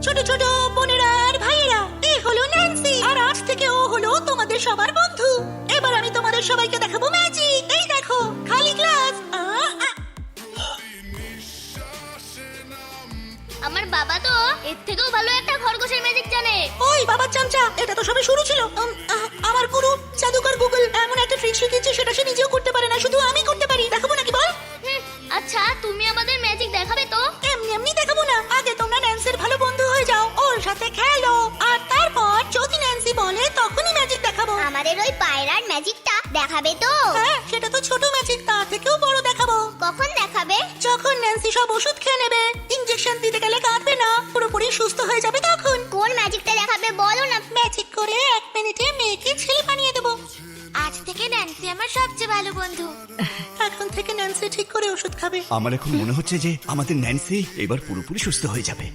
ছোট ছোট বোনেরা আর ভাইয়েরা, এ হলো ন্যান্সি, আর আজ থেকে ও হলো তোমাদের সবার বন্ধু। এবার আমি তোমাদের সবাইকে দেখাবো ম্যাজিক। এই দেখো, খালি গ্লাস। আমার বাবা তো এর থেকেও ভালো একটা খরগোশের ম্যাজিক জানে। ওই বাবার চামচা, এটা তো সবে শুরু ছিল। আমার গুরু জাদুকর গুগল এমন একটা ট্রিক শিখিয়েছে, সেটা সে নিজেও করতে পারে না, শুধু আমি করতে পারি। দেখাবো নাকি বল? আচ্ছা, তুমি আমাদের ম্যাজিক দেখাবে তো? এমনি এমনি দেখাবো না, আগে তোমরা ন্যান্সির ভালো বন্ধু হয়ে যাও, ওর সাথে খেলো, আর তারপর যদি ন্যান্সি বলে তখনই ম্যাজিক দেখাবো। আমাদের ওই পায়রার ম্যাজিকটা দেখাবে তো? হ্যাঁ, সেটা তো ছোট ম্যাজিক, তার থেকেও বড় দেখাবো। কখন দেখাবে? যখন ন্যান্সি সব ওষুধ খেয়ে নেবে, ইনজেকশন দিতে গেলে কাঁদবে না, পুরোপুরি সুস্থ হয়ে যাবে তখন। কোন ম্যাজিকটা দেখাবে বলো না। ম্যাজিক করে 1 মিনিটে মেয়েকে ছেলে বানিয়ে দেবো। আজ থেকে ন্যান্সি আমার সবচেয়ে ভালো বন্ধু। এখন থেকে ন্যান্সি ঠিক করে ওষুধ খাবে। আমার এখন মনে হচ্ছে যে আমাদের ন্যান্সি এবার পুরোপুরি সুস্থ হয়ে যাবে।